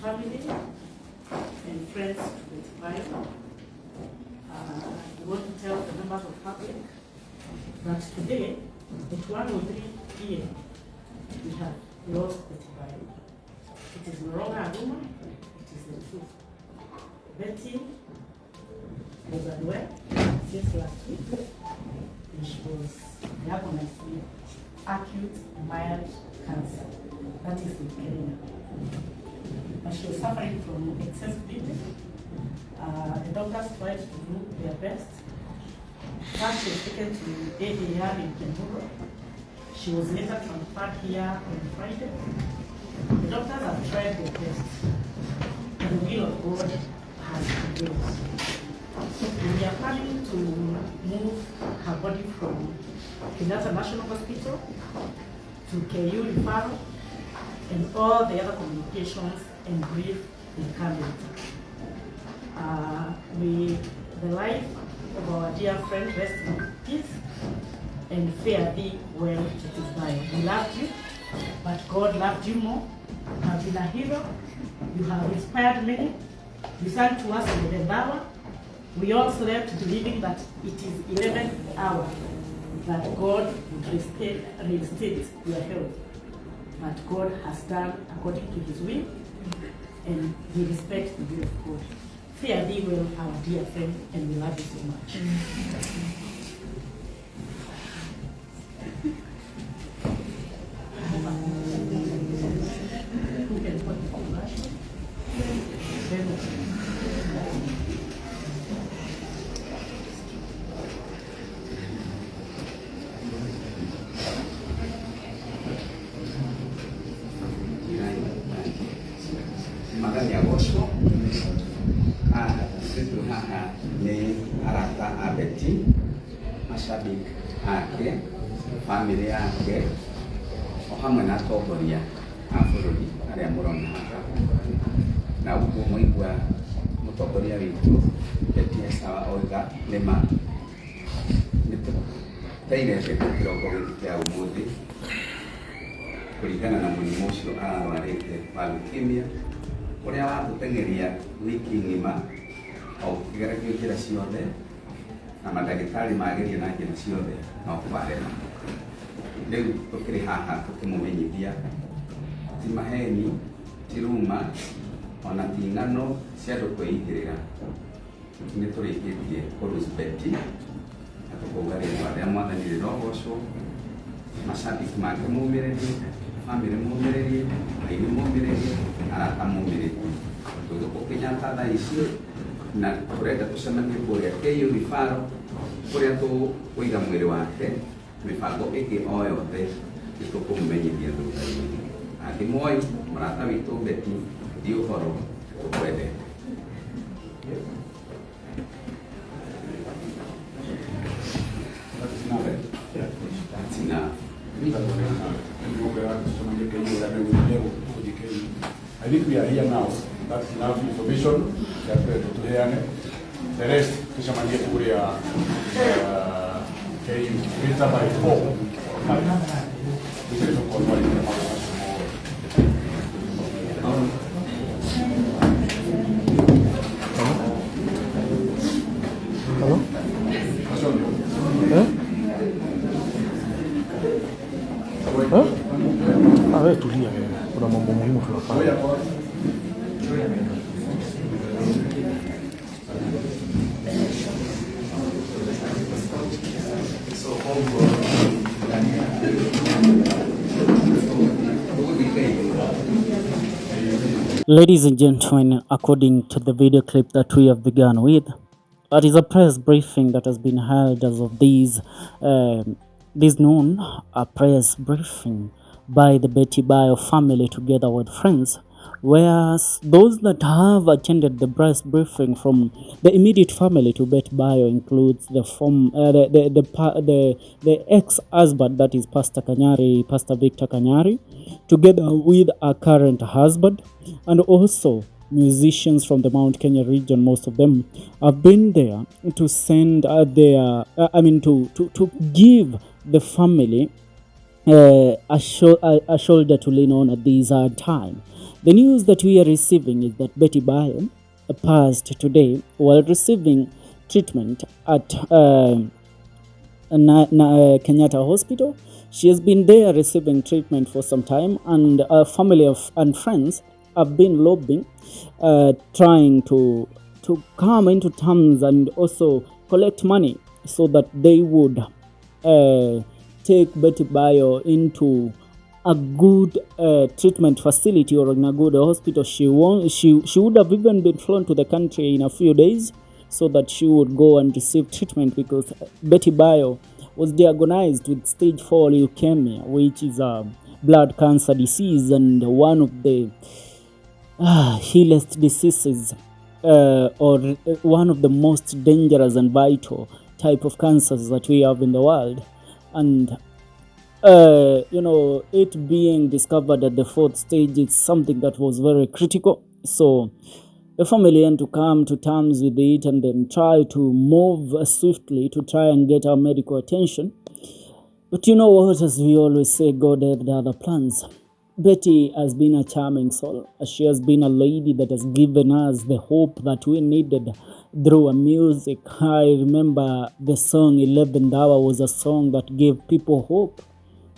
family and friends to Betty Bayo. We want to tell the members of public that today, at 1:03 p.m., we have lost Betty Bayo. It is no longer a rumor, it is the truth. Betty was unwell since last week, and she was diagnosed with acute mild cancer, that is leukemia. But she was suffering from excessive bleeding. The doctors tried to do their best. First, she was taken to ADR in Kenyatta. She was later transferred here on Friday. The doctors have tried their best, and the will of God has prevailed. So we are planning to move her body from Kenyatta National Hospital to KU referral and all the other communications and grief in Kenyatta. The life of our dear friend rest in peace and fare thee well, Betty Bayo. We loved you, but God loved you more. You have been a hero. You have inspired many. You sang to us in the 11th hour. We all slept believing that it is 11th hour, that God would reinstate your health. But God has done according to his will, and we respect the will of God. Fare thee well, our dear friend, and we love you so much. Ni arata a Betty, mashabiki ake, family yake, o hamwe na atongoria a bũrũri arĩa mũrona haha. Na ũguo mũigua mũtongoria witũ Betty oiga nĩma nĩtũteire mbegũ kĩroko gĩkĩ kĩa ũmũthĩ kũringana na mũrimũ ũcio ararwarĩte wa leukemia ũrĩa watũteng'eria wiki ng'ima ũkĩgererio njĩra ciothe na mandagĩtarĩ mageria na njĩra ciothe no kwarema. Rĩu tũkĩrĩ haha tũkĩmũmenyithia ti maheni, ti ruma, ona ti ng'ano cia andũ kwĩigĩrĩra. Nĩ tũrĩkĩtie kũrũci Betty na tũkauga rĩtwa rĩa Mwathani rĩrogocwo, macambiki make mũmĩrĩrie, bamĩrĩ mũmĩrĩrie, Ngai nĩ mũmĩrĩrie, arata mũmĩrĩrie. Tũgĩkũ Kenyatta thaa ici na tũrenda tũcemanie kũrĩa KU referral kũrĩa tũkũiga mwĩrĩ wake. Mĩbango ĩngĩ o yothe nĩtũkũmũmenyithia thutha-inĩ. Angĩmũĩ mũrata witũ Betty thiĩ ũhoro tũkwendete. I think we are here now. That's enough information that we have to hear. The rest, tushamania kuria KU filter by 4. Hello? Tulia, kuna mambo muhimu tunafanya. Ladies and gentlemen, according to the video clip that we have begun with, it is a press briefing that has been held as of this noon, a press briefing by the Betty Bayo family together with friends, whereas those that have attended the press briefing from the immediate family to Betty Bayo includes the ex-husband, that is Pastor Victor Kanyari, together with a current husband, and also musicians from the Mount Kenya region. Most of them have been there to send to give the family a shoulder to lean on at this hard time. The news that we are receiving is that Betty Bayo passed today while receiving treatment at Kenyatta Hospital. She has been there receiving treatment for some time, and a family and friends have been lobbying, trying to come into terms and also collect money so that they would take Betty Bayo into a good treatment facility or in a good hospital. She would have even been flown to the country in a few days so that she would go and receive treatment, because Betty Bayo was diagnosed with stage 4 leukemia, which is a blood cancer disease and one of the hillest diseases, or one of the most dangerous and vital type of cancers that we have in the world. And it being discovered at the 4th stage is something that was very critical. So the family had to come to terms with it and then try to move swiftly to try and get our medical attention. But you know what, as we always say, God had other plans. Betty has been a charming soul. She has been a lady that has given us the hope that we needed through her music. I remember the song 11th Hour was a song that gave people hope.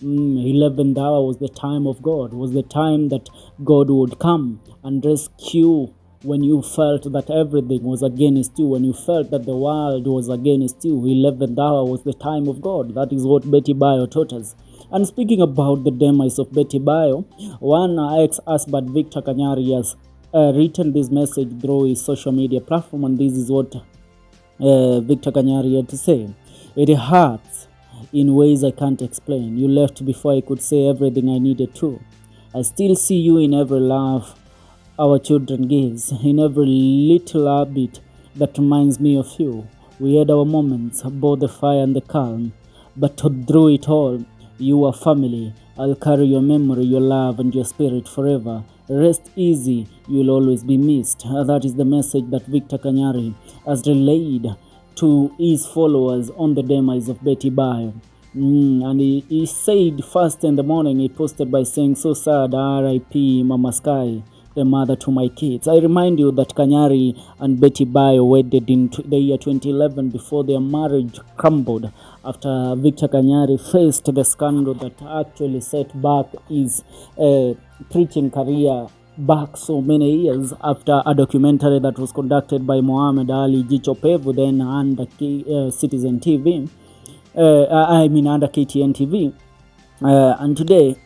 11th hour was the time of God, was the time that God would come and rescue when you felt that everything was against you, when you felt that the world was against you. 11th hour was the time of God. That is what Betty Bayo taught us. And speaking about the demise of Betty Bayo, one ex-husband, Victor Kanyari, has written this message through his social media platform, and this is what Victor Kanyari had to say. It hurts in ways I can't explain. You left before I could say everything I needed to. I still see you in every laugh our children gives, in every little habit that reminds me of you. We had our moments, both the fire and the calm, but through it all, you are family. I'll carry your memory, your love, and your spirit forever. Rest easy, you'll always be missed. That is the message that Victor Kanyari has relayed to his followers on the demise of Betty Bayo. And he said first in the morning, he posted by saying, "So sad, R.I.P. Mama Sky, the mother to my kids." I remind you that Kanyari and Betty Bayo wedded in the year 2011 before their marriage crumbled after Victor Kanyari faced the scandal that actually set back his preaching career back so many years, after a documentary that was conducted by Mohammed Ali Jichopevu, then under Citizen TV, under KTN TV. And today,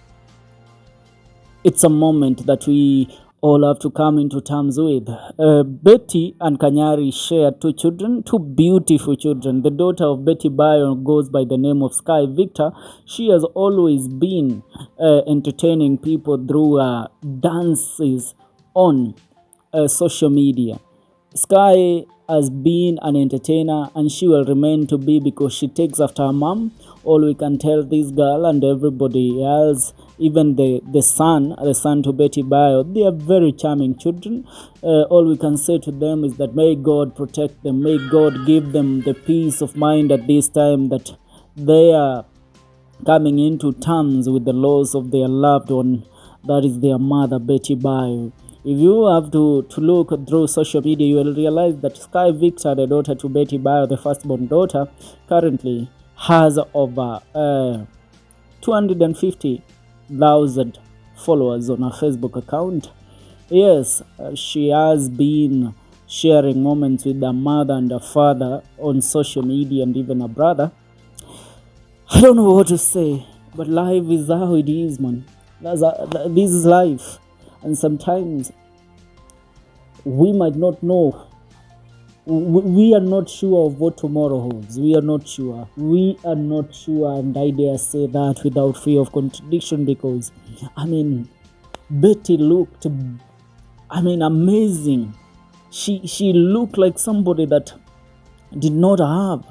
it's a moment that we all have to come into terms with. Betty and Kanyari share two children, two beautiful children. The daughter of Betty Bayo goes by the name of Sky Victor. She has always been entertaining people through dances on social media. Sky has been an entertainer, and she will remain to be, because she takes after her mom. All we can tell this girl and everybody else, even the son to Betty Bayo, they are very charming children. All we can say to them is that may God protect them, may God give them the peace of mind at this time that they are coming into terms with the loss of their loved one, that is their mother, Betty Bayo. If you have to look through social media, you will realize that Sky Victor, the daughter to Betty Bayo, the firstborn daughter, currently has over 250,000 followers on her Facebook account. Yes, she has been sharing moments with her mother and her father on social media, and even her brother. I don't know what to say, but life is how it is, man. This is life. And sometimes we might not know. We are not sure of what tomorrow holds. We are not sure. And I dare say that without fear of contradiction, because, Betty looked, amazing. She looked like somebody that did not have.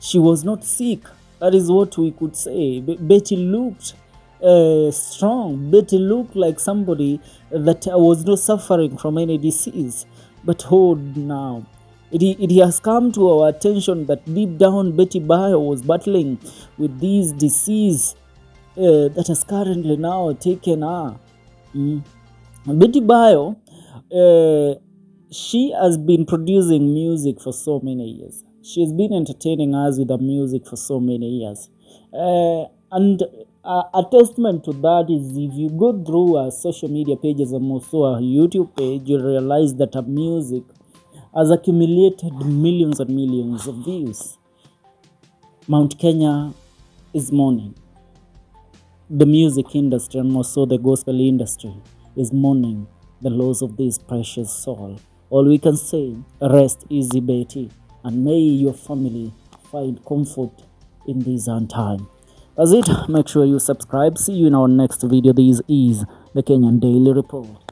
She was not sick. That is what we could say. Betty looked strong. Betty looked like somebody that was not suffering from any disease. But now, it has come to our attention that deep down Betty Bayo was battling with this disease that has currently now taken her. Betty Bayo, she has been producing music for so many years. She has been entertaining us with her music for so many years. And a testament to that is if you go through her social media pages and also her YouTube page, you'll realize that her music has accumulated millions and millions of views. Mount Kenya is mourning. The music industry and also the gospel industry is mourning the loss of this precious soul. All we can say, rest easy, Betty, and may your family find comfort in this time. That's it. Make sure you subscribe. See you in our next video. This is the Kenyan Daily Report.